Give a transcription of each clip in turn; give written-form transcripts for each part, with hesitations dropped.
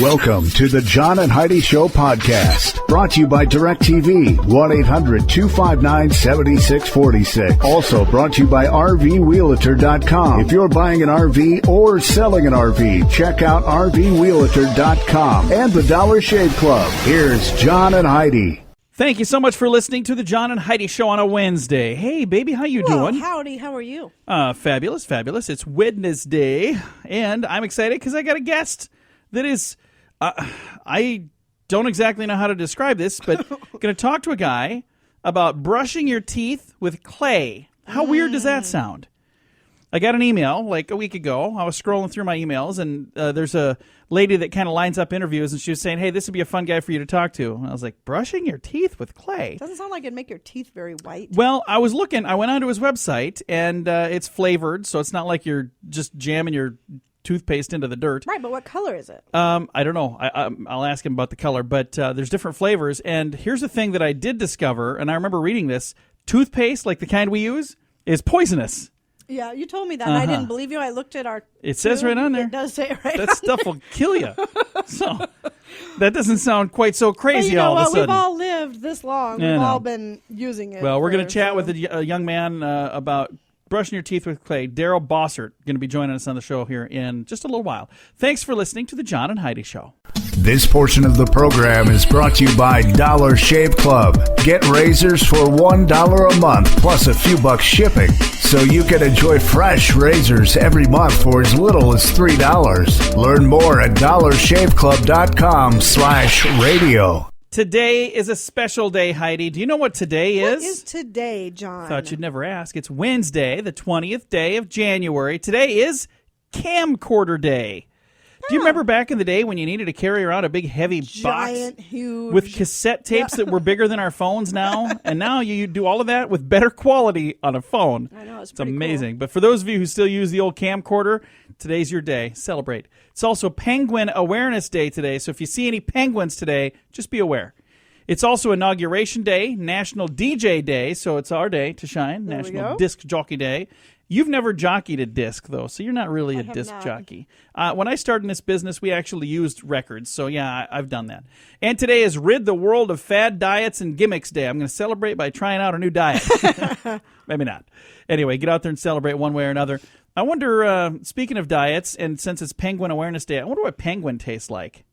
Welcome to the John and Heidi Show podcast, brought to you by DirecTV, 1-800-259-7646. Also brought to you by RVRealtor.com. If you're buying an RV or selling an RV, check out RVRealtor.com and the Dollar Shave Club. Here's John and Heidi. Thank you so much for listening to the John and Heidi Show on a Wednesday. Hey, baby, how you doing? Howdy, how are you? Fabulous, fabulous. It's Wednesday, and I'm excited because I got a guest that is, I don't exactly know how to describe this, but going to talk to a guy about brushing your teeth with clay. How weird does that sound? I got an email like a week ago. I was scrolling through my emails, and there's a lady that kind of lines up interviews, and she was saying, hey, this would be a fun guy for you to talk to. And I was like, brushing your teeth with clay? Doesn't sound like it'd make your teeth very white. Well, I was looking. I went onto his website, and it's flavored, so it's not like you're just jamming your toothpaste into the dirt. Right, but what color is it? I don't know. I'll ask him about the color, but there's different flavors. And here's the thing that I did discover, and I remember reading this. Toothpaste, like the kind we use, is poisonous. Yeah, you told me that. And I didn't believe you. I looked at our It says right on there. It does say it right That stuff will kill you. So that doesn't sound quite so crazy all of a sudden. We've all lived this long. We've all been using it. Well, we're going to chat with a young man about brushing your teeth with clay. Darryl Bosshart going to be joining us on the show here in just a little while. Thanks for listening to the John and Heidi Show. This portion of the program is brought to you by Dollar Shave Club. Get razors for $1 a month plus a few bucks shipping, so you can enjoy fresh razors every month for as little as $3. Learn more at dollarshaveclub.com/radio. Today is a special day, Heidi. Do you know what today is? What is today, John? Thought you'd never ask. It's Wednesday, the 20th day of January. Today is Camcorder Day. Do you remember back in the day when you needed to carry around a big, heavy Giant, box huge with cassette tapes that were bigger than our phones now? And now you do all of that with better quality on a phone. I know, it's It's pretty amazing. cool. But for those of you who still use the old camcorder, today's your day. Celebrate. It's also Penguin Awareness Day today, so if you see any penguins today, just be aware. It's also Inauguration Day, National DJ Day, so it's our day to shine, There we National go. Disc Jockey Day. You've never jockeyed a disc, though, so you're not really a have disc not. jockey. When I started in this business, we actually used records, so yeah, I've done that. And today is Rid the World of Fad Diets and Gimmicks Day. I'm going to celebrate by trying out a new diet. Maybe not. Anyway, get out there and celebrate one way or another. I wonder, speaking of diets, and since it's Penguin Awareness Day, I wonder what penguin tastes like.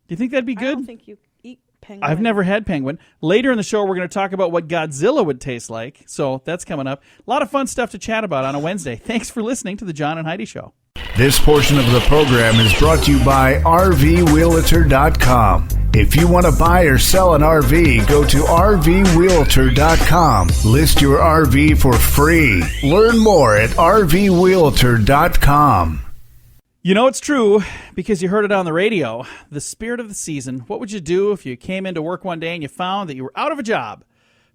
Do you think that'd be good? I don't think you eat penguin. I've never had penguin. Later in the show, we're going to talk about what Godzilla would taste like. So that's coming up. A lot of fun stuff to chat about on a Wednesday. Thanks for listening to the John and Heidi Show. This portion of the program is brought to you by RVRealtor.com. If you want to buy or sell an RV, go to RVRealtor.com. List your RV for free. Learn more at RVRealtor.com. You know it's true because you heard it on the radio. The spirit of the season. What would you do if you came into work one day and you found that you were out of a job?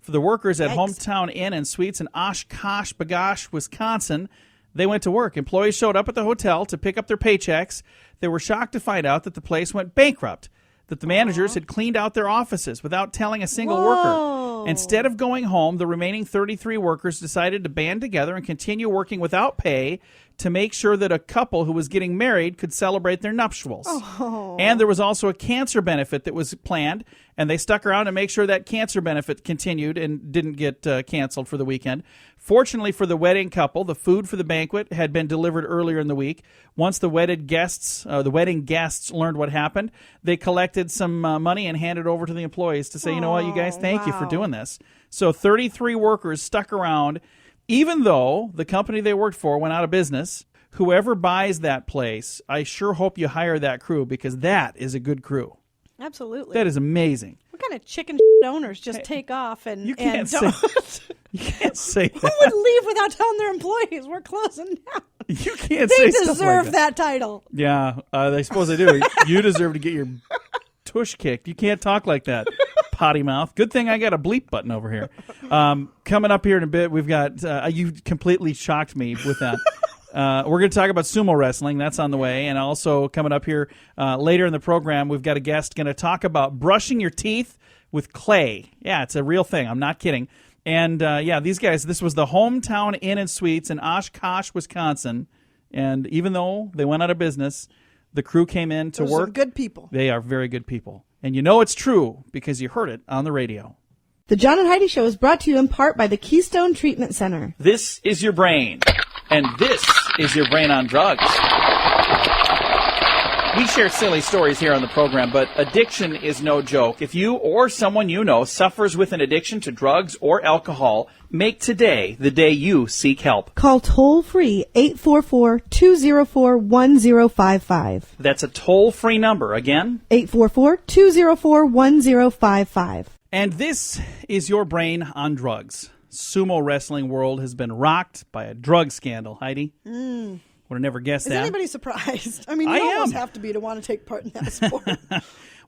For the workers at Hometown Inn and Suites in Oshkosh, Bagosh, Wisconsin, they went to work. Employees showed up at the hotel to pick up their paychecks. They were shocked to find out that the place went bankrupt, that the managers had cleaned out their offices without telling a single worker. Instead of going home, the remaining 33 workers decided to band together and continue working without pay to make sure that a couple who was getting married could celebrate their nuptials. And there was also a cancer benefit that was planned, and they stuck around to make sure that cancer benefit continued and didn't get canceled for the weekend. Fortunately for the wedding couple, the food for the banquet had been delivered earlier in the week. Once the wedding guests learned what happened, they collected some money and handed it over to the employees to say, you know what, you guys, thank you for doing this. So 33 workers stuck around, even though the company they worked for went out of business. Whoever buys that place, I sure hope you hire that crew, because that is a good crew. Absolutely. That is amazing. What kind of chicken owners just take off and You can't say, you can't say that. Who would leave without telling their employees we're closing down? You can't They say stuff like deserve that. that title. Yeah, I suppose they do. You deserve to get your tush kicked. You can't talk like that, potty mouth. Good thing I got a bleep button over here. Coming up here in a bit, we've got, you completely shocked me with that. We're going to talk about sumo wrestling. That's on the way. And also coming up here later in the program, we've got a guest going to talk about brushing your teeth with clay. Yeah, it's a real thing. I'm not kidding. And, these guys, this was the Hometown Inn and Suites in Oshkosh, Wisconsin. And even though they went out of business, The crew came in to Those are work. some good people. They are very good people. And you know it's true because you heard it on the radio. The John and Heidi Show is brought to you in part by the Keystone Treatment Center. This is your brain, and this is your brain on drugs. We share silly stories here on the program, but addiction is no joke. If you or someone you know suffers with an addiction to drugs or alcohol, make today the day you seek help. Call toll-free 844-204-1055. That's a toll-free number. Again? 844-204-1055. And this is your brain on drugs. Sumo wrestling world has been rocked by a drug scandal. Heidi? Would have never guessed that. Is anybody surprised? I mean, I you almost am. have to be to want to take part in that sport.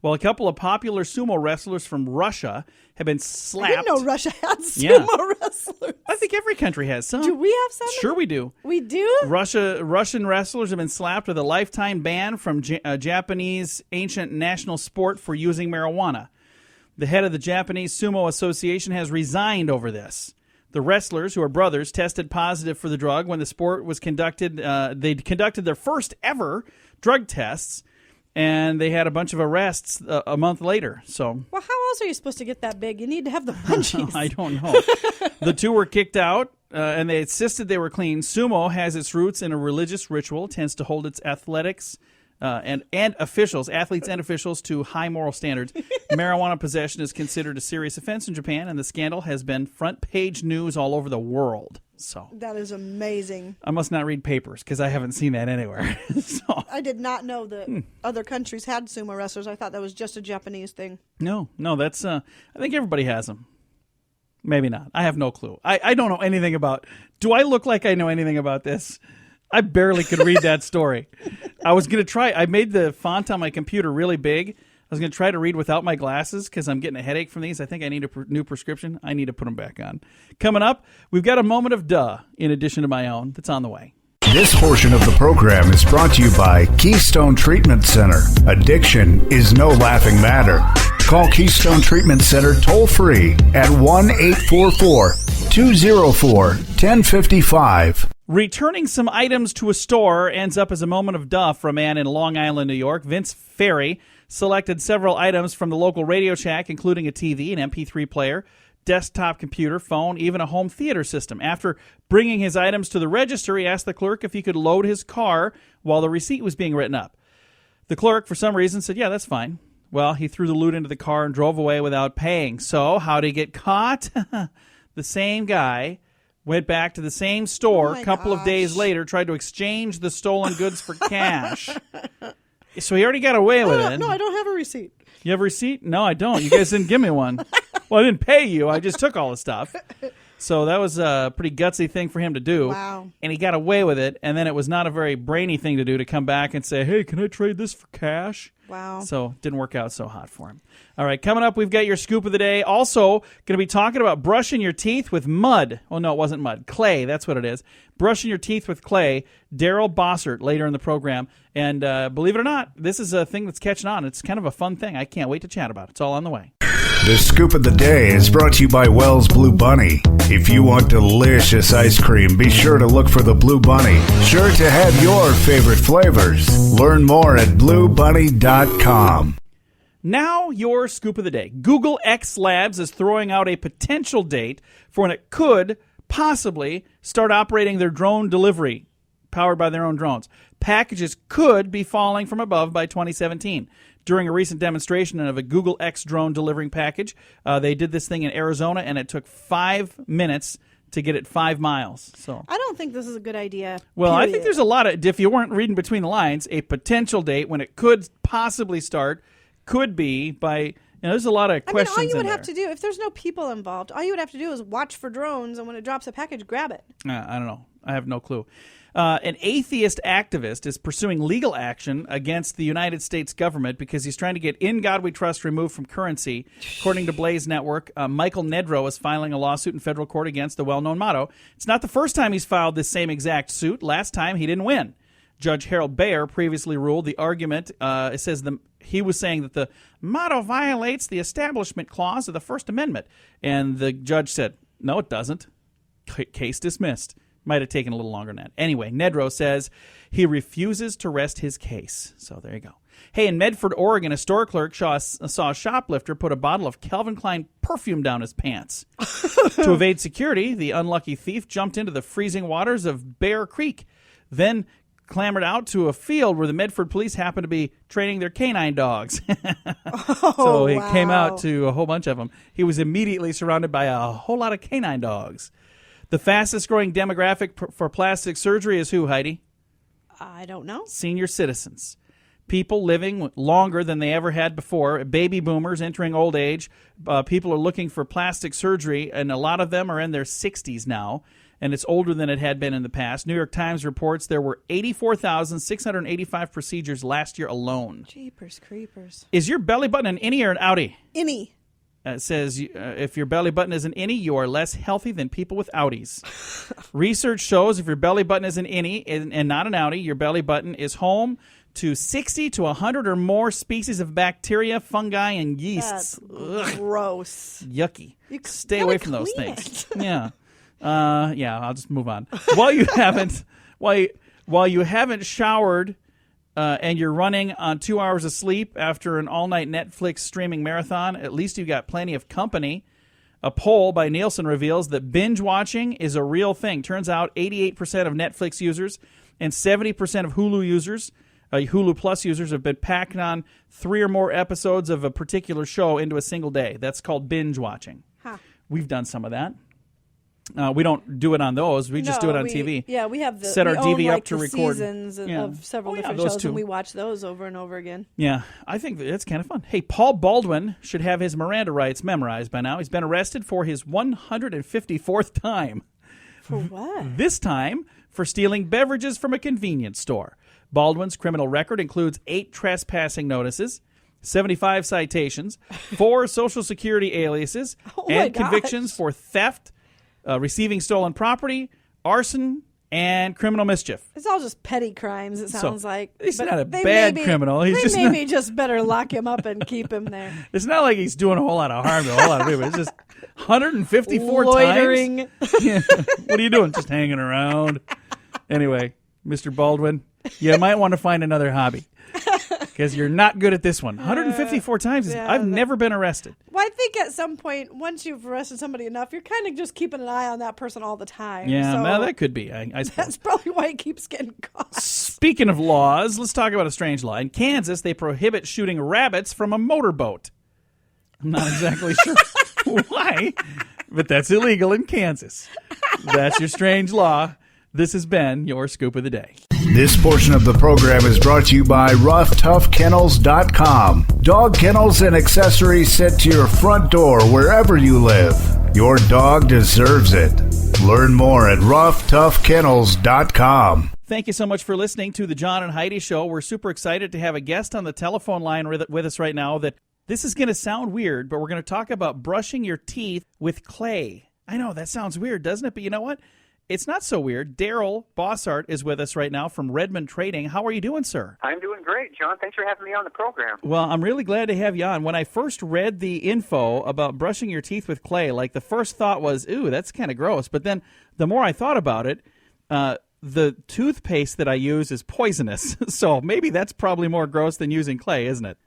Well, a couple of popular sumo wrestlers from Russia have been slapped. I didn't know Russia had sumo wrestlers. I think every country has some. Do we have some? Sure we do. We do? Russian wrestlers have been slapped with a lifetime ban from Japanese ancient national sport for using marijuana. The head of the Japanese Sumo Association has resigned over this. The wrestlers, who are brothers, tested positive for the drug when the sport was conducted. They conducted their first ever drug tests, and they had a bunch of arrests a month later. So, Well, how else are you supposed to get that big? You need to have the munchies. I don't know. The two were kicked out, and they insisted they were clean. Sumo has its roots in a religious ritual, tends to hold its athletics and officials, athletes and officials, to high moral standards. Marijuana possession is considered a serious offense in Japan, and the scandal has been front page news all over the world. So That is amazing. I must not read papers because I haven't seen that anywhere. So I did not know that other countries had sumo wrestlers. I thought that was just a Japanese thing. no, that's I think everybody has them. Maybe not. I have no clue. I don't know anything about. Do I look like I know anything about this? I barely could read that story. I was going to try. I made the font on my computer really big. I was going to try to read without my glasses because I'm getting a headache from these. I think I need a new prescription. I need to put them back on. Coming up, we've got a moment of duh in addition to my own that's on the way. This portion of the program is brought to you by Keystone Treatment Center. Addiction is no laughing matter. Call Keystone Treatment Center toll-free at 1-844-204-1055. Returning some items to a store ends up as a moment of duh for a man in Long Island, New York. Vince Ferry selected several items from the local Radio Shack, including a TV, an MP3 player, desktop computer, phone, even a home theater system. After bringing his items to the register, he asked the clerk if he could load his car while the receipt was being written up. The clerk, for some reason, said, yeah, that's fine. Well, he threw the loot into the car and drove away without paying. So, how did he get caught? The same guy went back to the same store a couple of days later, tried to exchange the stolen goods for cash. So he already got away with it. No, I don't have a receipt. You have a receipt? No, I don't. You guys didn't give me one. Well, I didn't pay you. I just took all the stuff. So that was a pretty gutsy thing for him to do. Wow. And he got away with it. And then it was not a very brainy thing to do to come back and say, hey, can I trade this for cash? Wow. So it didn't work out so hot for him. All right, coming up, we've got your scoop of the day. Also, going to be talking about brushing your teeth with mud. Oh, no, it wasn't mud. Clay, that's what it is. Brushing your teeth with clay. Darryl Bosshart later in the program. And believe it or not, this is a thing that's catching on. It's kind of a fun thing. I can't wait to chat about it. It's all on the way. The Scoop of the Day is brought to you by Wells Blue Bunny. If you want delicious ice cream, be sure to look for the Blue Bunny. Sure to have your favorite flavors. Learn more at bluebunny.com. Now, your scoop of the day. Google X Labs is throwing out a potential date for when it could possibly start operating their drone delivery, powered by their own drones. Packages could be falling from above by 2017. During a recent demonstration of a Google X drone delivering package, they did this thing in Arizona, and it took 5 minutes to get it 5 miles. So I don't think this is a good idea. Well, I period. think there's a lot of, if you weren't reading between the lines, a potential date when it could possibly start could be by, there's a lot of questions all you would in have there. to do, if there's no people involved, all you would have to do is watch for drones, and when it drops a package, grab it. I don't know. I have no clue. An atheist activist is pursuing legal action against the United States government because he's trying to get "In God We Trust" removed from currency. According to Blaze Network, Michael Nedrow is filing a lawsuit in federal court against the well-known motto. It's not the first time he's filed this same exact suit. Last time he didn't win. Judge Harold Bayer previously ruled the argument. It says he was saying that the motto violates the Establishment Clause of the First Amendment, and the judge said, "No, it doesn't." Case dismissed. Might have taken a little longer than that. Anyway, Nedro says he refuses to rest his case. So there you go. Hey, in Medford, Oregon, a store clerk saw a shoplifter put a bottle of Calvin Klein perfume down his pants. To evade security, the unlucky thief jumped into the freezing waters of Bear Creek, then clambered out to a field where the Medford police happened to be training their canine dogs. So he came out to a whole bunch of them. He was immediately surrounded by a whole lot of canine dogs. The fastest growing demographic for plastic surgery is who, Heidi? I don't know. Senior citizens. People living longer than they ever had before. Baby boomers entering old age. People are looking for plastic surgery, and a lot of them are in their 60s now, and it's older than it had been in the past. New York Times reports there were 84,685 procedures last year alone. Jeepers creepers. Is your belly button an innie or an outie? Innie. It says if your belly button is an innie, you are less healthy than people with outies. Research shows if your belly button is an innie and not an outie, your belly button is home to 60 to 100 or more species of bacteria, fungi, and yeasts. That's gross. Yucky. You Stay gotta away from those clean things. it. Yeah. I'll just move on. While you haven't showered and you're running on 2 hours of sleep after an all-night Netflix streaming marathon, at least you got plenty of company. A poll by Nielsen reveals that binge watching is a real thing. Turns out 88% of Netflix users and 70% of Hulu users, Hulu Plus users, have been packing on 3 or more episodes of a particular show into a single day. That's called binge watching. Huh. We've done some of that. We don't do it on those. We just do it on TV. Yeah, we have Set our TV up to the record seasons of several different those shows, too. and we watch those over and over again. Yeah, I think it's kind of fun. Hey, Paul Baldwin should have his Miranda rights memorized by now. He's been arrested for his 154th time. For what? This time for stealing beverages from a convenience store. Baldwin's criminal record includes 8 trespassing notices, 75 citations, 4 Social Security aliases, and convictions for theft, receiving stolen property, arson, and criminal mischief. It's all just petty crimes, it sounds like. He's But not a they bad criminal. He's just maybe just better lock him up and keep him there. It's not like he's doing a whole lot of harm to a whole lot of people. It's just 154 Loitering. times. Yeah. What are you doing? Just hanging around. Anyway, Mr. Baldwin, you might want to find another hobby because you're not good at this one. 154 times. I've never been arrested. Well, I think at some point, once you've arrested somebody enough, you're kind of just keeping an eye on that person all the time. Yeah, so well, that could be. I suppose. that's probably why he keeps getting caught. Speaking of laws, let's talk about a strange law. In Kansas, they prohibit shooting rabbits from a motorboat. I'm not exactly sure why, but that's illegal in Kansas. That's your strange law. This has been your Scoop of the Day. This portion of the program is brought to you by RoughToughKennels.com. Dog kennels and accessories sent to your front door wherever you live. Your dog deserves it. Learn more at RoughToughKennels.com. Thank you so much for listening to the John and Heidi Show. We're super excited to have a guest on the telephone line with us right now. That this is going to sound weird, but we're going to talk about brushing your teeth with clay. I know, that sounds weird, doesn't it? But you know what? It's not so weird. Darryl Bosshart is with us right now from Redmond Trading. How are you doing, sir? I'm doing great, John. Thanks for having me on the program. Well, I'm really glad to have you on. When I first read the info about brushing your teeth with clay, like the first thought was, ooh, that's kind of gross. But then the more I thought about it, the toothpaste that I use is poisonous. So maybe that's probably more gross than using clay, isn't it?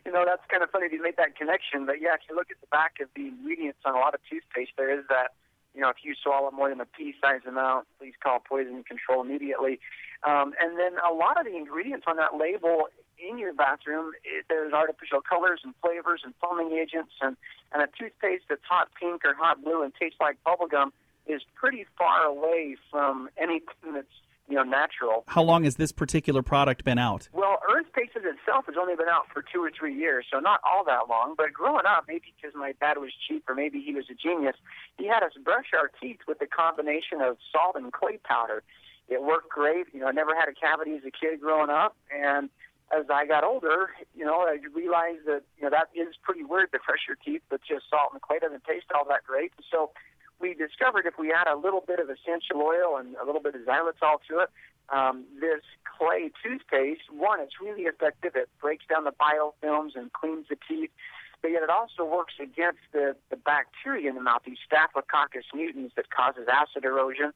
You know, that's kind of funny to make that connection. But, yeah, if you look at the back of the ingredients on a lot of toothpaste, there is that, you know, if you swallow more than a pea-sized amount, please call poison control immediately. And then a lot of the ingredients on that label in your bathroom, there's artificial colors and flavors and foaming agents. And a toothpaste that's hot pink or hot blue and tastes like bubblegum is pretty far away from anything that's, you know, natural. How long has this particular product been out? Well, EarthPaste itself has only been out for 2 or 3 years, so not all that long. But growing up, maybe because my dad was cheap or maybe he was a genius, he had us brush our teeth with a combination of salt and clay powder. It worked great. You know, I never had a cavity as a kid growing up, and as I got older, you know, I realized that, you know, that is pretty weird to brush your teeth with just salt and clay. Doesn't taste all that great. So we discovered if we add a little bit of essential oil and a little bit of xylitol to it, this clay toothpaste, one, it's really effective. It breaks down the biofilms and cleans the teeth. but yet it also works against the bacteria in the mouth, these Staphylococcus mutans that causes acid erosion.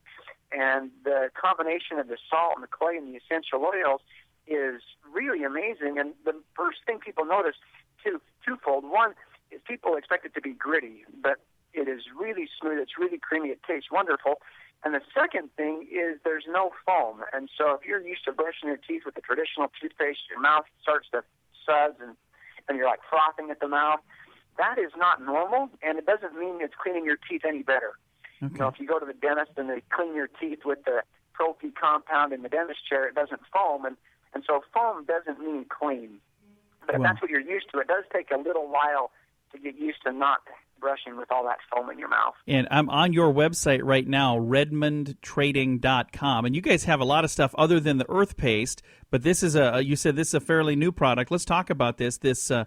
And the combination of the salt and the clay and the essential oils is really amazing. And the first thing people notice, twofold. One is people expect it to be gritty, but it is really smooth. It's really creamy. It tastes wonderful. And the second thing is there's no foam. And so if you're used to brushing your teeth with the traditional toothpaste, your mouth starts to suds and you're like frothing at the mouth. That is not normal, and it doesn't mean it's cleaning your teeth any better. Okay. You know, if you go to the dentist and they clean your teeth with the Pro-P compound in the dentist chair, it doesn't foam, and so foam doesn't mean clean. But if that's what you're used to, it does take a little while to get used to not brushing with all that foam in your mouth. And I'm on your website right now, redmondtrading.com, and you guys have a lot of stuff other than the EarthPaste, but this is you said this is a fairly new product. Let's talk about this. And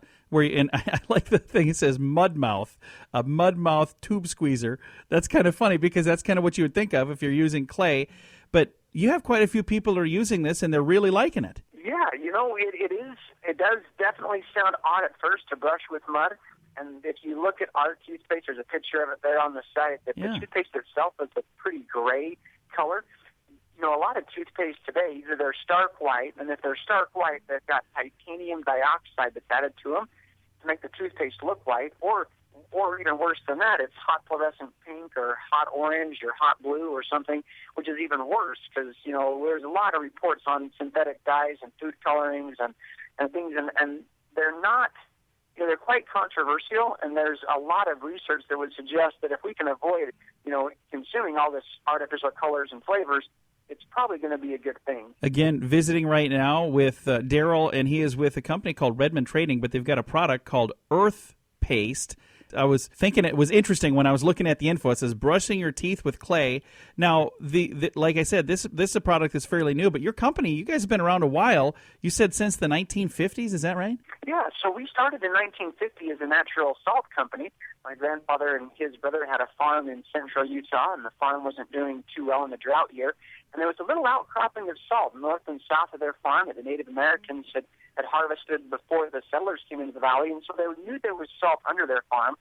I like the thing, it says Mudmouth, a Mudmouth tube squeezer. That's kind of funny because that's kind of what you would think of if you're using clay, but you have quite a few people who are using this and they're really liking it. Yeah, you know, it does definitely sound odd at first to brush with mud. And if you look at our toothpaste, there's a picture of it there on the site. The toothpaste itself is a pretty gray color. You know, a lot of toothpaste today, either they're stark white, and if they're stark white, they've got titanium dioxide that's added to them to make the toothpaste look white, or even worse than that, it's hot fluorescent pink or hot orange or hot blue or something, which is even worse because, you know, there's a lot of reports on synthetic dyes and food colorings and things, and they're not... You know, they're quite controversial, and there's a lot of research that would suggest that if we can avoid, you know, consuming all this artificial colors and flavors, it's probably going to be a good thing. Again, visiting right now with Darryl, and he is with a company called Redmond Trading, but they've got a product called EarthPaste. I was thinking it was interesting when I was looking at the info. It says brushing your teeth with clay. Now, the like I said, this is a product that's fairly new, but your company, you guys have been around a while. You said since the 1950s, is that right? Yeah, so we started in 1950 as a natural salt company. My grandfather and his brother had a farm in central Utah, and the farm wasn't doing too well in the drought year. And there was a little outcropping of salt north and south of their farm that the Native Americans had harvested before the settlers came into the valley, and so they knew there was salt under their farm.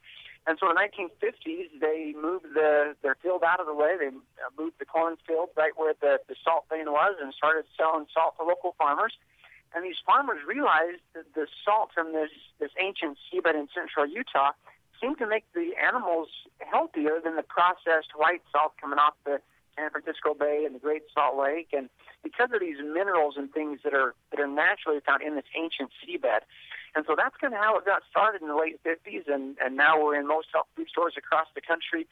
And so in the 1950s, they moved their field out of the way. They moved the cornfield right where the salt vein was and started selling salt to local farmers. And these farmers realized that the salt from this ancient seabed in central Utah seemed to make the animals healthier than the processed white salt coming off the San Francisco Bay and the Great Salt Lake, and because of these minerals and things that are naturally found in this ancient seabed. And so that's kind of how it got started in the late 50s, and now we're in most health food stores across the country,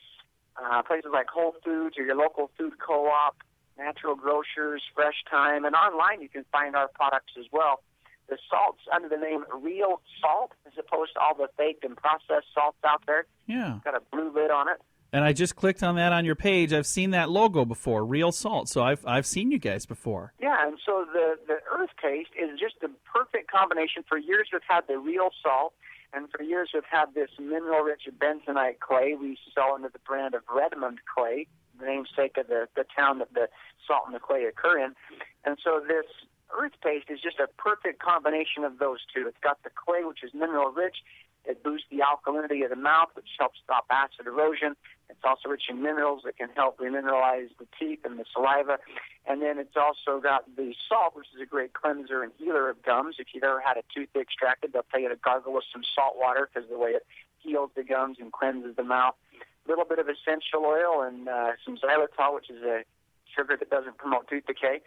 places like Whole Foods or your local food co-op, natural grocers, Fresh Time, and online you can find our products as well. The salt's under the name Real Salt as opposed to all the faked and processed salts out there. Yeah. It's got a blue lid on it. And I just clicked on that on your page. I've seen that logo before, Real Salt. So I've seen you guys before. Yeah, and so the EarthPaste is just the perfect combination. For years we've had the Real Salt, and for years we've had this mineral-rich bentonite clay we sell under the brand of Redmond clay, the namesake of the town that the salt and the clay occur in. And so this EarthPaste is just a perfect combination of those two. It's got the clay, which is mineral-rich. It boosts the alkalinity of the mouth, which helps stop acid erosion. It's also rich in minerals that can help remineralize the teeth and the saliva. And then it's also got the salt, which is a great cleanser and healer of gums. If you've ever had a tooth extracted, they'll tell you to gargle with some salt water because the way it heals the gums and cleanses the mouth. A little bit of essential oil and some xylitol, which is a sugar that doesn't promote tooth decay.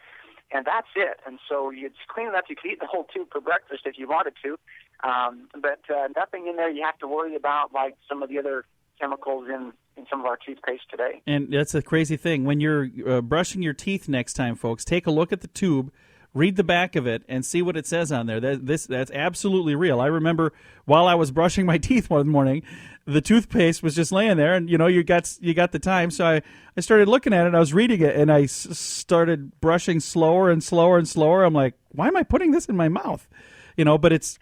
And that's it. And so it's clean enough. You could eat the whole tube for breakfast if you wanted to. But nothing in there you have to worry about like some of the other chemicals in some of our toothpaste today. And that's a crazy thing. When you're brushing your teeth next time, folks, take a look at the tube, read the back of it, and see what it says on there. That's absolutely real. I remember while I was brushing my teeth one morning, the toothpaste was just laying there, and you got the time. So I started looking at it, and I was reading it, and I started brushing slower and slower and slower. I'm like, why am I putting this in my mouth? But it's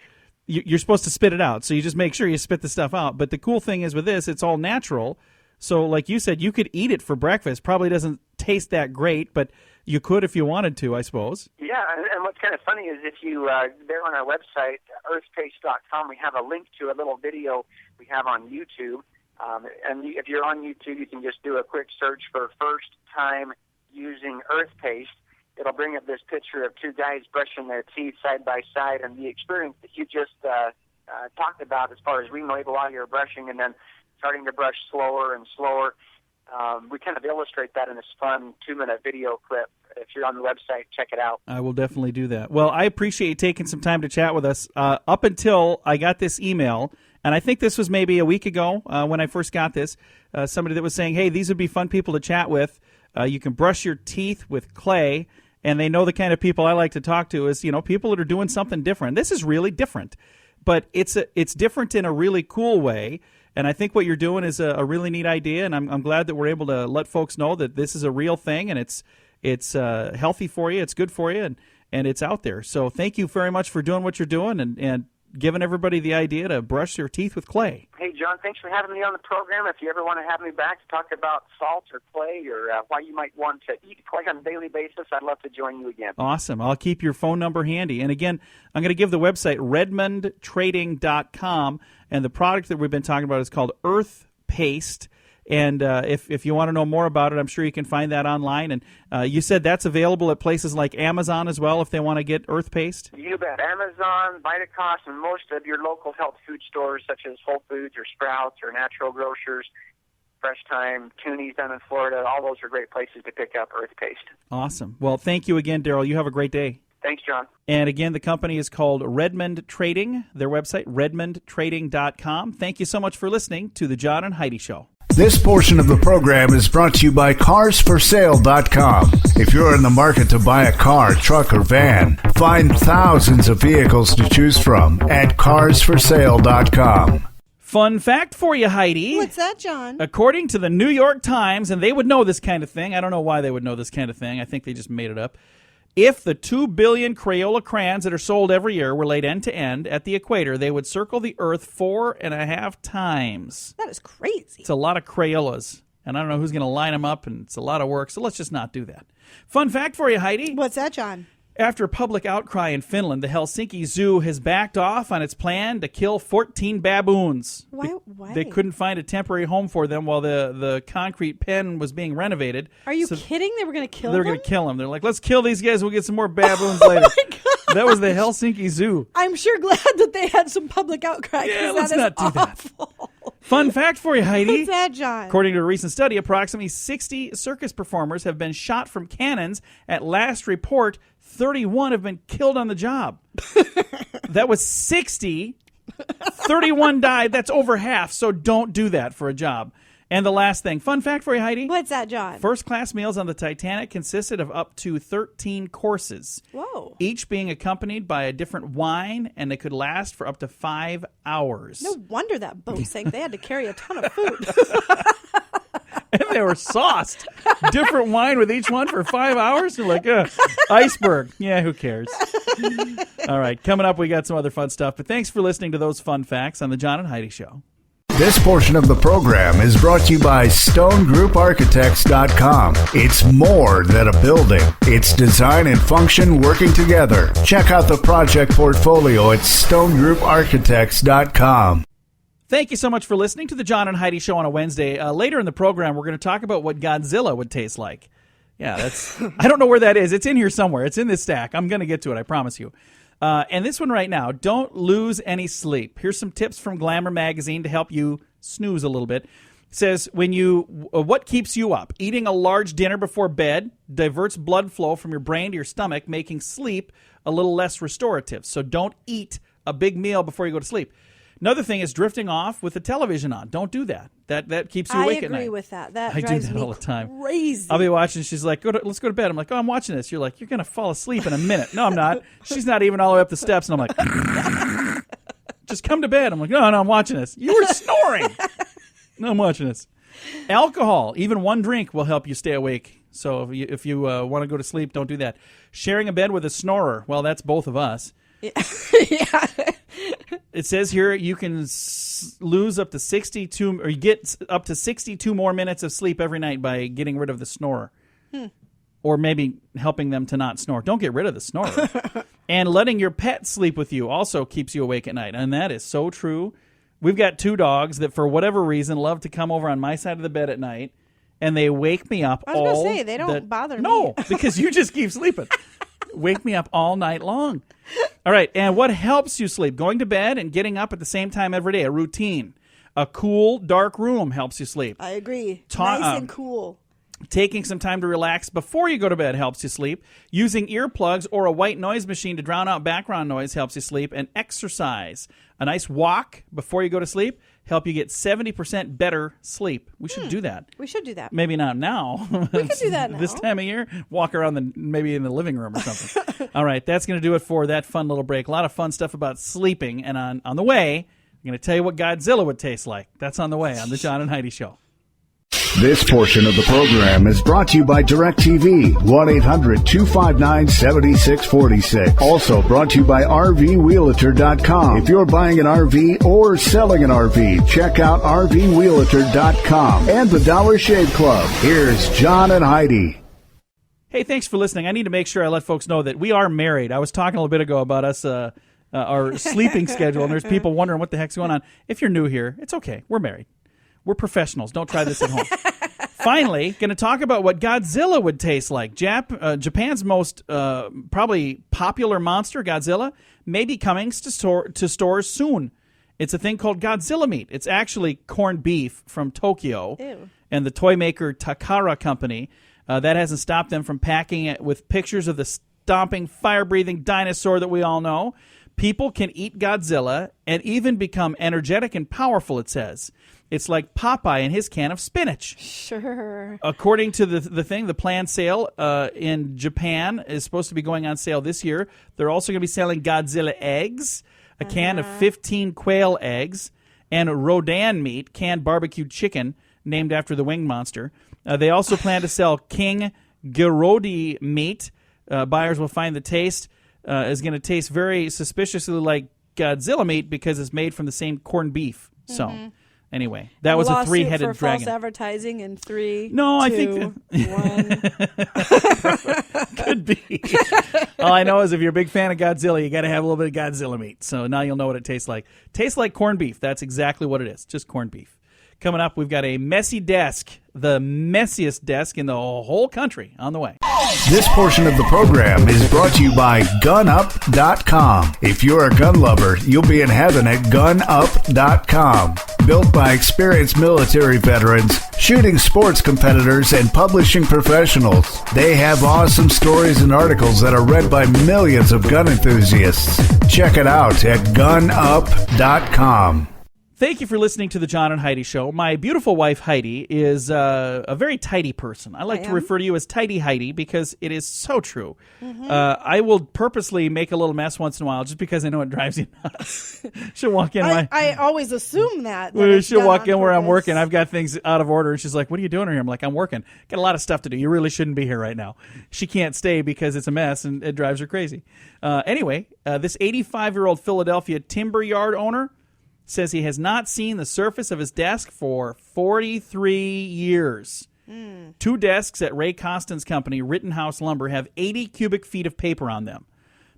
you're supposed to spit it out, so you just make sure you spit the stuff out. But the cool thing is with this, it's all natural. So like you said, you could eat it for breakfast. Probably doesn't taste that great, but You could if you wanted to, I suppose. Yeah, and what's kind of funny is if you, there on our website, earthpaste.com, we have a link to a little video we have on YouTube. And if you're on YouTube, you can just do a quick search for first time using EarthPaste. It'll bring up this picture of two guys brushing their teeth side by side, and the experience that you just talked about as far as removal while you're brushing and then starting to brush slower and slower. We kind of illustrate that in this fun 2-minute video clip. If you're on the website, check it out. I will definitely do that. Well, I appreciate you taking some time to chat with us. Up until I got this email, and I think this was maybe a week ago when I first got this, somebody that was saying, hey, these would be fun people to chat with. You can brush your teeth with clay, and they know the kind of people I like to talk to is, people that are doing something different. This is really different, but it's different in a really cool way. And I think what you're doing is a really neat idea, and I'm glad that we're able to let folks know that this is a real thing, and it's healthy for you, it's good for you, and it's out there. So thank you very much for doing what you're doing and giving everybody the idea to brush their teeth with clay. Hey, John, thanks for having me on the program. If you ever want to have me back to talk about salt or clay or why you might want to eat clay on a daily basis, I'd love to join you again. Awesome. I'll keep your phone number handy. And again, I'm going to give the website redmondtrading.com, and the product that we've been talking about is called EarthPaste. And if you want to know more about it, I'm sure you can find that online. And you said that's available at places like Amazon as well if they want to get EarthPaste? You bet. Amazon, Vitacost, and most of your local health food stores such as Whole Foods or Sprouts or Natural Grocers, Fresh Time, Toonies down in Florida, all those are great places to pick up EarthPaste. Awesome. Well, thank you again, Darryl. You have a great day. Thanks, John. And again, the company is called Redmond Trading. Their website, redmondtrading.com. Thank you so much for listening to The John and Heidi Show. This portion of the program is brought to you by carsforsale.com. If you're in the market to buy a car, truck, or van, find thousands of vehicles to choose from at carsforsale.com. Fun fact for you, Heidi. What's that, John? According to the New York Times, and they would know this kind of thing. I don't know why they would know this kind of thing. I think they just made it up. If the 2 billion Crayola crayons that are sold every year were laid end to end at the equator, they would circle the Earth 4.5 times. That is crazy. It's a lot of Crayolas, and I don't know who's going to line them up, and it's a lot of work, so let's just not do that. Fun fact for you, Heidi. What's that, John? After public outcry in Finland, the Helsinki Zoo has backed off on its plan to kill 14 baboons. Why? They couldn't find a temporary home for them while the concrete pen was being renovated. Are you kidding? They were going to kill them? They were going to kill them. They're like, let's kill these guys. We'll get some more baboons later. My God. That was the Helsinki Zoo. I'm sure glad that they had some public outcry. Yeah, That let's is not do awful. that. Fun fact for you, Heidi. What's that, John? According to a recent study, approximately 60 circus performers have been shot from cannons. At last report, 31 have been killed on the job. That was 60. 31 died. That's over half, so don't do that for a job. And the last thing, fun fact for you, Heidi. What's that, John? First-class meals on the Titanic consisted of up to 13 courses. Whoa. Each being accompanied by a different wine, and they could last for up to 5 hours. No wonder that boat sank. They had to carry a ton of food. And they were sauced. Different wine with each one for 5 hours? You're like, iceberg. Yeah, who cares? All right, coming up, we got some other fun stuff. But thanks for listening to those fun facts on The John and Heidi Show. This portion of the program is brought to you by StoneGroupArchitects.com. It's more than a building. It's design and function working together. Check out the project portfolio at StoneGroupArchitects.com. Thank you so much for listening to The John and Heidi Show on a Wednesday. Later in the program, we're going to talk about what Godzilla would taste like. Yeah, that's. I don't know where that is. It's in here somewhere. It's in this stack. I'm going to get to it, I promise you. And this one right now, don't lose any sleep. Here's some tips from Glamour Magazine to help you snooze a little bit. It says, what keeps you up? Eating a large dinner before bed diverts blood flow from your brain to your stomach, making sleep a little less restorative. So don't eat a big meal before you go to sleep. Another thing is drifting off with the television on. Don't do that. That keeps you awake at night. I agree with that. That I drives do that me all the time. Crazy. I'll be watching. She's like, let's go to bed. I'm like, oh, I'm watching this. You're like, you're going to fall asleep in a minute. No, I'm not. She's not even all the way up the steps. And I'm like, just come to bed. I'm like, no, I'm watching this. You were snoring. No, I'm watching this. Alcohol, even one drink will help you stay awake. So if you want to go to sleep, don't do that. Sharing a bed with a snorer. Well, that's both of us. Yeah. It says here you can lose up to 62, or you get up to 62 more minutes of sleep every night by getting rid of the snorer. or maybe helping them to not snore. Don't get rid of the snorer. And letting your pet sleep with you also keeps you awake at night. And that is so true. We've got 2 dogs that, for whatever reason, love to come over on my side of the bed at night, and they wake me up all I was going to say, they don't bother me. No, because you just keep sleeping. Wake me up all night long. All right, and what helps you sleep? Going to bed and getting up at the same time every day, a routine. A cool, dark room helps you sleep. I agree. Nice and cool. Taking some time to relax before you go to bed helps you sleep. Using earplugs or a white noise machine to drown out background noise helps you sleep. And exercise. A nice walk before you go to sleep help you get 70% better sleep. We should do that. We should do that. Maybe not now. We could do that now. This time of year, walk around maybe in the living room or something. All right, that's going to do it for that fun little break. A lot of fun stuff about sleeping. And on the way, I'm going to tell you what Godzilla would taste like. That's on the way on the John and Heidi Show. This portion of the program is brought to you by DirecTV, 1-800-259-7646. Also brought to you by RVWheelator.com. If you're buying an RV or selling an RV, check out RVWheelator.com and the Dollar Shave Club. Here's John and Heidi. Hey, thanks for listening. I need to make sure I let folks know that we are married. I was talking a little bit ago about us, our sleeping schedule, and there's people wondering what the heck's going on. If you're new here, it's okay. We're married. We're professionals. Don't try this at home. Finally, going to talk about what Godzilla would taste like. Japan's most probably popular monster, Godzilla, may be coming to stores soon. It's a thing called Godzilla meat. It's actually corned beef from Tokyo. Ew. And the toy maker Takara Company. That hasn't stopped them from packing it with pictures of the stomping, fire-breathing dinosaur that we all know. People can eat Godzilla and even become energetic and powerful, it says. It's like Popeye and his can of spinach. Sure. According to the thing, the planned sale in Japan is supposed to be going on sale this year. They're also going to be selling Godzilla eggs, a can of 15 quail eggs, and Rodan meat, canned barbecued chicken, named after the winged monster. They also plan to sell King Ghirardelli meat. Buyers will find the taste is going to taste very suspiciously like Godzilla meat because it's made from the same corned beef. So... Anyway, that was a three-headed for dragon. False advertising in 3, No, 2, I think 1. Could be. All I know is if you're a big fan of Godzilla, you got to have a little bit of Godzilla meat. So now you'll know what it tastes like. Tastes like corned beef. That's exactly what it is. Just corned beef. Coming up, we've got a messy desk, the messiest desk in the whole country, on the way. This portion of the program is brought to you by GunUp.com. If you're a gun lover, you'll be in heaven at GunUp.com. Built by experienced military veterans, shooting sports competitors, and publishing professionals. They have awesome stories and articles that are read by millions of gun enthusiasts. Check it out at GunUp.com. Thank you for listening to the John and Heidi Show. My beautiful wife, Heidi, is a very tidy person. I like to refer to you as Tidy Heidi because it is so true. Mm-hmm. I will purposely make a little mess once in a while just because I know it drives you nuts. She'll walk in. I always assume that she'll walk in where I'm working. I've got things out of order. And she's like, what are you doing here? I'm like, I'm working. Got a lot of stuff to do. You really shouldn't be here right now. She can't stay because it's a mess and it drives her crazy. Anyway, this 85-year-old Philadelphia timber yard owner says he has not seen the surface of his desk for 43 years. 2 desks at Ray Costin's company, Rittenhouse Lumber, have 80 cubic feet of paper on them.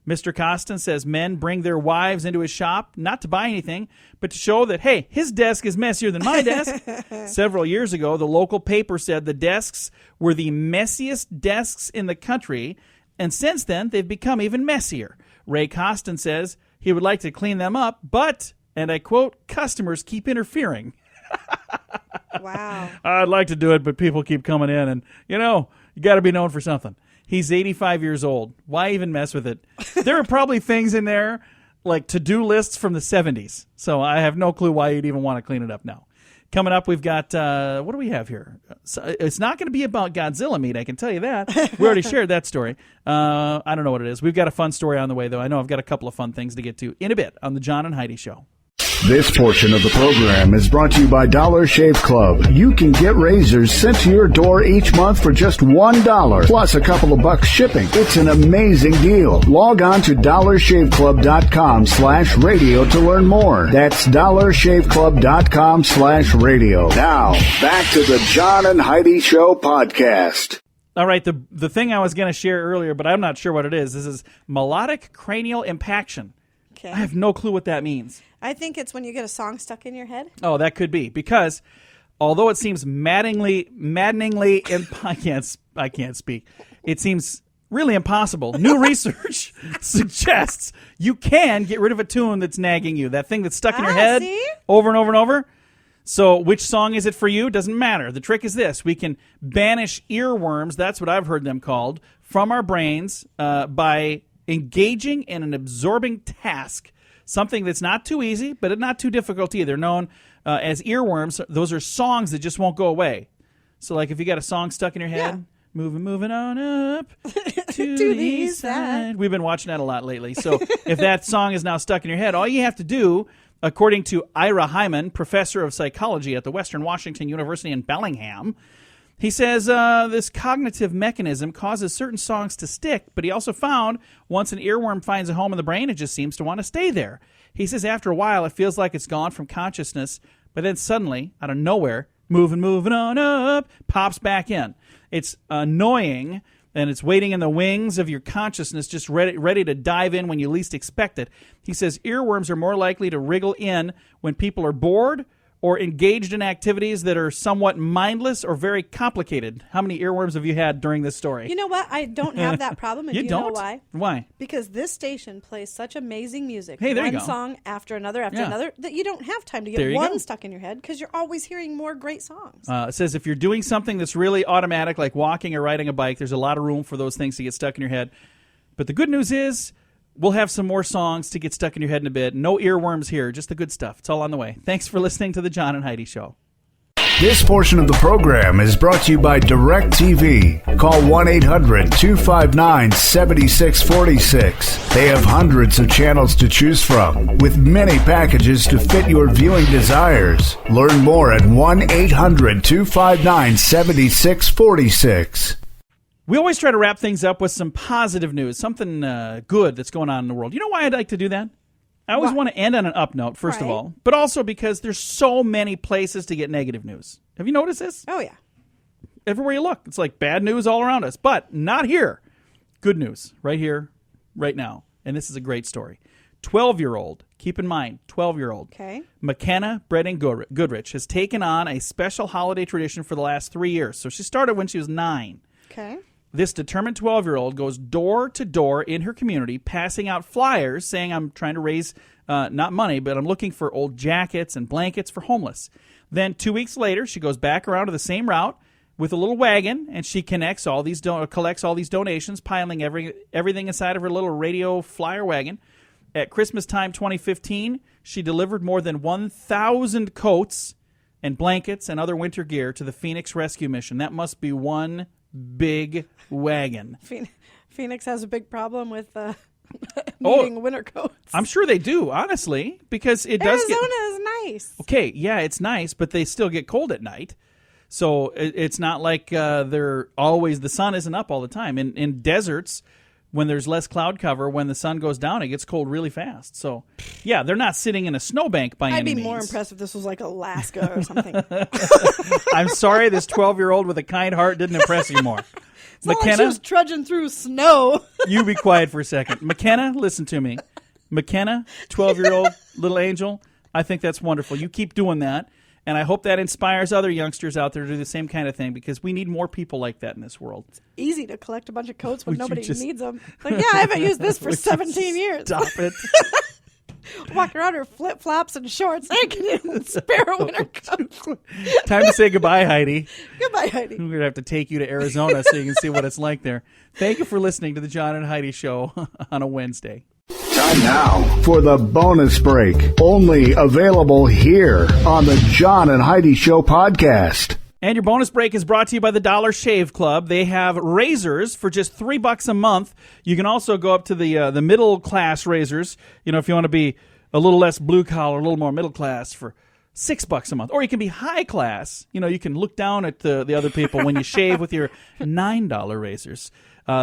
Mr. Costin says men bring their wives into his shop, not to buy anything, but to show that, hey, his desk is messier than my desk. Several years ago, the local paper said the desks were the messiest desks in the country, and since then, they've become even messier. Ray Costin says he would like to clean them up, but... and I quote, customers keep interfering. Wow. I'd like to do it, but people keep coming in. And, you got to be known for something. He's 85 years old. Why even mess with it? There are probably things in there, like to-do lists from the 70s. So I have no clue why you'd even want to clean it up now. Coming up, we've got, what do we have here? So it's not going to be about Godzilla meat, I can tell you that. We already shared that story. I don't know what it is. We've got a fun story on the way, though. I know I've got a couple of fun things to get to in a bit on the John and Heidi Show. This portion of the program is brought to you by Dollar Shave Club. You can get razors sent to your door each month for just $1, plus a couple of bucks shipping. It's an amazing deal. Log on to dollarshaveclub.com/radio to learn more. That's dollarshaveclub.com/radio. Now, back to the John and Heidi Show podcast. All right, the thing I was going to share earlier, but I'm not sure what it is. This is melodic cranial impaction. Okay. I have no clue what that means. I think it's when you get a song stuck in your head. Oh, that could be, because although it seems maddeningly, I can't speak. It seems really impossible. New research suggests you can get rid of a tune that's nagging you, that thing that's stuck in your head over and over and over. So which song is it for you? Doesn't matter. The trick is this. We can banish earworms, that's what I've heard them called, from our brains by engaging in an absorbing task, something that's not too easy, but not too difficult either. Known as earworms, those are songs that just won't go away. So like if you got a song stuck in your head, moving on up to the east side. We've been watching that a lot lately. So if that song is now stuck in your head, all you have to do, according to Ira Hyman, professor of psychology at the Western Washington University in Bellingham, he says this cognitive mechanism causes certain songs to stick, but he also found once an earworm finds a home in the brain, it just seems to want to stay there. He says after a while, it feels like it's gone from consciousness, but then suddenly, out of nowhere, moving on up, pops back in. It's annoying, and it's waiting in the wings of your consciousness, just ready to dive in when you least expect it. He says earworms are more likely to wriggle in when people are bored or engaged in activities that are somewhat mindless or very complicated. How many earworms have you had during this story? You know what? I don't have that problem. And You do you know don't? why? Why? Because this station plays such amazing music. Hey, there you One go. song after another after another, that you don't have time to There get you one go. stuck in your head because you're always hearing more great songs. It says if you're doing something that's really automatic, like walking or riding a bike, there's a lot of room for those things to get stuck in your head. But the good news is we'll have some more songs to get stuck in your head in a bit. No earworms here, just the good stuff. It's all on the way. Thanks for listening to the John and Heidi Show. This portion of the program is brought to you by DirecTV. Call 1-800-259-7646. They have hundreds of channels to choose from, with many packages to fit your viewing desires. Learn more at 1-800-259-7646. We always try to wrap things up with some positive news, something good that's going on in the world. You know why I'd like to do that? I always want to end on an up note, first of all, but also because there's so many places to get negative news. Have you noticed this? Oh, yeah. Everywhere you look, it's like bad news all around us, but not here. Good news, right here, right now. And this is a great story. 12-year-old, keep in mind, 12-year-old, McKenna Bredding Goodrich has taken on a special holiday tradition for the last 3 years. So she started when she was 9. Okay. This determined 12-year-old goes door to door in her community, passing out flyers saying, I'm trying to raise not money, but I'm looking for old jackets and blankets for homeless. Then 2 weeks later, she goes back around to the same route with a little wagon, and she collects all these donations, piling everything inside of her little radio flyer wagon. At Christmas time 2015, she delivered more than 1,000 coats and blankets and other winter gear to the Phoenix Rescue Mission. That must be one big wagon. Phoenix has a big problem with needing winter coats. I'm sure they do, honestly, because it does Arizona is nice. Okay, yeah, it's nice, but they still get cold at night. So it's not like they're always, the sun isn't up all the time. In deserts, when there's less cloud cover, when the sun goes down, it gets cold really fast. So, yeah, they're not sitting in a snowbank by any means. I'd be more impressed if this was like Alaska or something. I'm sorry this 12-year-old with a kind heart didn't impress you more. It's not like she was trudging through snow. You be quiet for a second. McKenna, listen to me. McKenna, 12-year-old little angel, I think that's wonderful. You keep doing that. And I hope that inspires other youngsters out there to do the same kind of thing, because we need more people like that in this world. It's easy to collect a bunch of coats when nobody needs them. Like, yeah, I haven't used this for 17 years. Stop it. Walk around her flip-flops and shorts. I can even spare a winter coat. Time to say goodbye, Heidi. Goodbye, Heidi. We're going to have to take you to Arizona so you can see what it's like there. Thank you for listening to the John and Heidi Show on a Wednesday. Time now for the bonus break, only available here on the John and Heidi Show podcast. And your bonus break is brought to you by the Dollar Shave Club. They have razors for just $3 a month. You can also go up to the middle class razors. You know, if you want to be a little less blue collar, a little more middle class, for $6 a month. Or you can be high class. You know, you can look down at the other people when you shave with your $9 razors.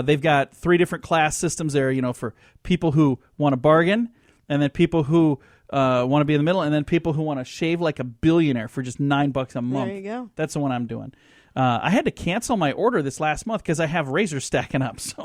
They've got 3 different class systems there, you know, for people who want to bargain, and then people who want to be in the middle, and then people who want to shave like a billionaire for just $9 a month. There you go. That's the one I'm doing. I had to cancel my order this last month because I have razors stacking up. So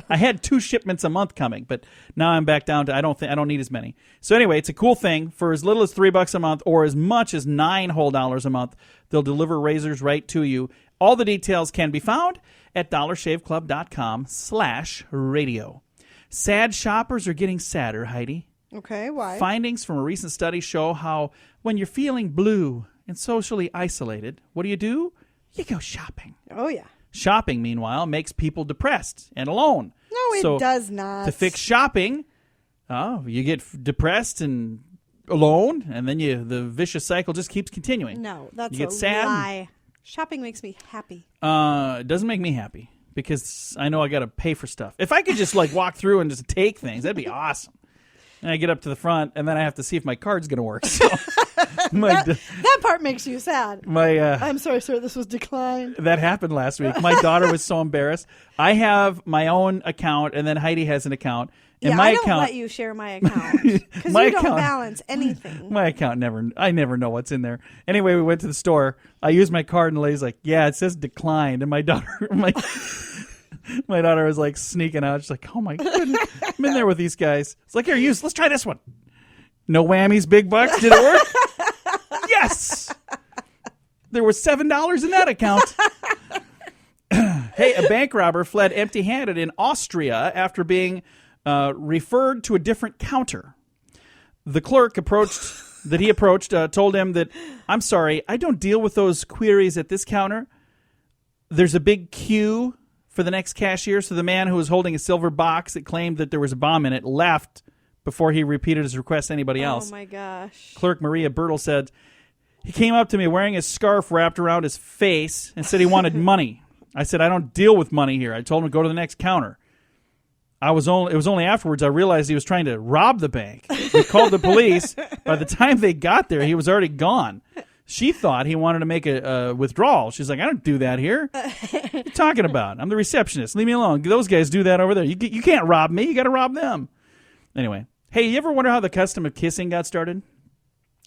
I had 2 shipments a month coming, but now I'm back down to I don't need as many. So anyway, it's a cool thing. For as little as $3 a month or as much as $9 whole a month, they'll deliver razors right to you. All the details can be found at dollarshaveclub.com/radio. Sad shoppers are getting sadder, Heidi. Okay, why? Findings from a recent study show how when you're feeling blue and socially isolated, what do? You go shopping. Oh, yeah. Shopping, meanwhile, makes people depressed and alone. No, it does not. To fix shopping, you get depressed and alone, and then the vicious cycle just keeps continuing. No, that's you get a sad. lie. Shopping makes me happy. It doesn't make me happy because I know I got to pay for stuff. If I could just walk through and just take things, that'd be awesome. And I get up to the front, and then I have to see if my card's going to work. So that part makes you sad. I'm sorry, sir, this was declined. That happened last week. My daughter was so embarrassed. I have my own account, and then Heidi has an account. And yeah, my I don't account, let you share my account because you don't balance anything. My account I never know what's in there. Anyway, we went to the store. I used my card, and the lady's like, "Yeah, it says declined." And my daughter, my daughter was sneaking out. She's like, "Oh my goodness, I'm in there with these guys." It's like, "Here, let's try this one." No whammies, big bucks. Did it work? Yes. There was $7 in that account. Hey, a bank robber fled empty-handed in Austria after being referred to a different counter. The clerk that he approached told him that, "I'm sorry, I don't deal with those queries at this counter. There's a big queue for the next cashier." So the man who was holding a silver box that claimed that there was a bomb in it left before he repeated his request to anybody else. Oh, my gosh. Clerk Maria Bertel said, "He came up to me wearing his scarf wrapped around his face and said he wanted money. I said, I don't deal with money here. I told him to go to the next counter. It was only afterwards I realized he was trying to rob the bank. We called the police. By the time they got there, he was already gone. She thought he wanted to make a withdrawal. She's like, I don't do that here. What are you talking about? I'm the receptionist. Leave me alone. Those guys do that over there. You can't rob me. You got to rob them." Anyway. Hey, you ever wonder how the custom of kissing got started?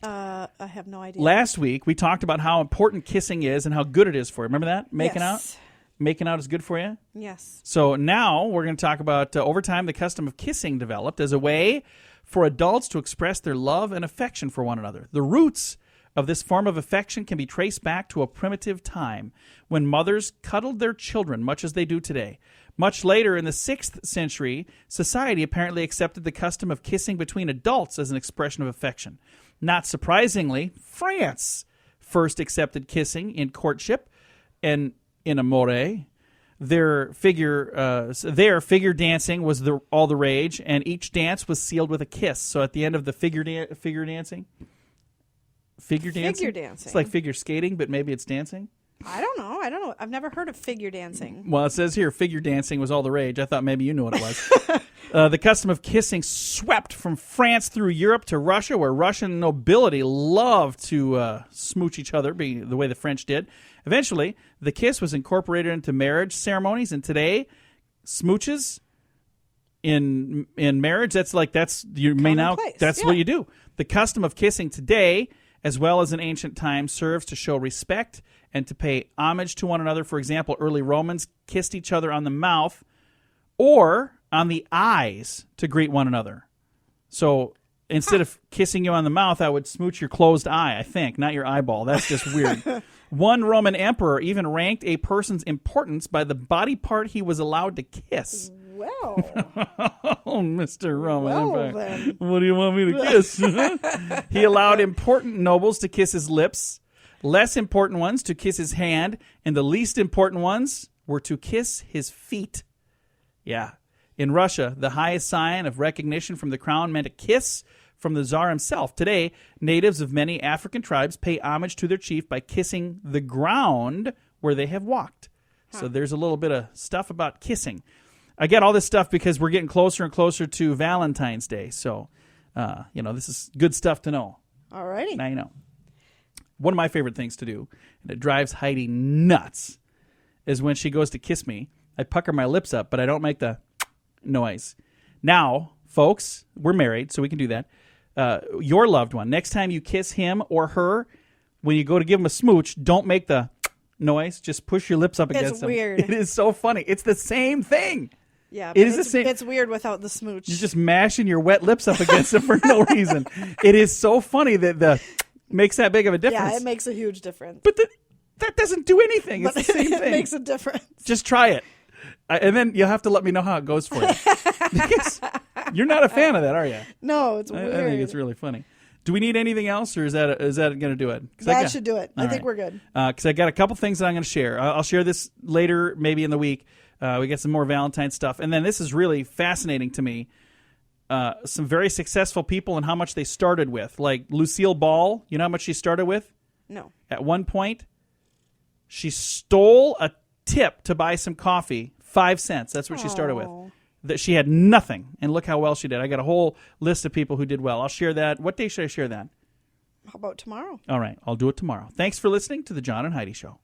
I have no idea. Last week, we talked about how important kissing is and how good it is for you. Remember that? Making out? Making out is good for you? Yes. So now we're going to talk about, over time, the custom of kissing developed as a way for adults to express their love and affection for one another. The roots of this form of affection can be traced back to a primitive time when mothers cuddled their children, much as they do today. Much later, in the 6th century, society apparently accepted the custom of kissing between adults as an expression of affection. Not surprisingly, France first accepted kissing in courtship and in amore. Their figure dancing was all the rage, and each dance was sealed with a kiss. So at the end of the figure dancing? It's like figure skating, but maybe it's dancing. I don't know. I've never heard of figure dancing. Well, it says here figure dancing was all the rage. I thought maybe you knew what it was. The custom of kissing swept from France through Europe to Russia, where Russian nobility loved to smooch each other, being the way the French did. Eventually, the kiss was incorporated into marriage ceremonies, and today, smooches in marriage, that's what you do. The custom of kissing today, as well as in ancient times, serves to show respect and to pay homage to one another. For example, early Romans kissed each other on the mouth or on the eyes to greet one another. So instead of kissing you on the mouth, I would smooch your closed eye, I think, not your eyeball. That's just weird. One Roman emperor even ranked a person's importance by the body part he was allowed to kiss. Well. Oh, Mr. Roman Empire. Then. What do you want me to kiss? He allowed important nobles to kiss his lips, less important ones to kiss his hand, and the least important ones were to kiss his feet. Yeah. In Russia, the highest sign of recognition from the crown meant a kiss from the Tsar himself. Today, natives of many African tribes pay homage to their chief by kissing the ground where they have walked. So there's a little bit of stuff about kissing. I get all this stuff because we're getting closer and closer to Valentine's Day. So, this is good stuff to know. All righty. Now you know. One of my favorite things to do, and it drives Heidi nuts, is when she goes to kiss me, I pucker my lips up, but I don't make the noise. Now, folks, we're married, so we can do that. Your loved one, next time you kiss him or her, when you go to give him a smooch, don't make the noise. Just push your lips up against them. It's weird. It is so funny. It's the same thing. Yeah, it is the same. It's weird without the smooch. You're just mashing your wet lips up against them for no reason. It is so funny that the makes that big of a difference. Yeah, it makes a huge difference. But that doesn't do anything. It's the same thing. It makes a difference. Just try it. And then you'll have to let me know how it goes for you. Because you're not a fan of that, are you? No, it's weird. I think it's really funny. Do we need anything else, or is that going to do it? That should do it. I think we're good. Because I got a couple things that I'm going to share. I'll share this later, maybe in the week. We got some more Valentine's stuff. And then this is really fascinating to me. Some very successful people and how much they started with. Like Lucille Ball, you know how much she started with? No. At one point, she stole a tip to buy some coffee, 5 cents. That's what she started with. That she had nothing, and look how well she did. I got a whole list of people who did well. I'll share that. What day should I share that? How about tomorrow? All right, I'll do it tomorrow. Thanks for listening to The John and Heidi Show.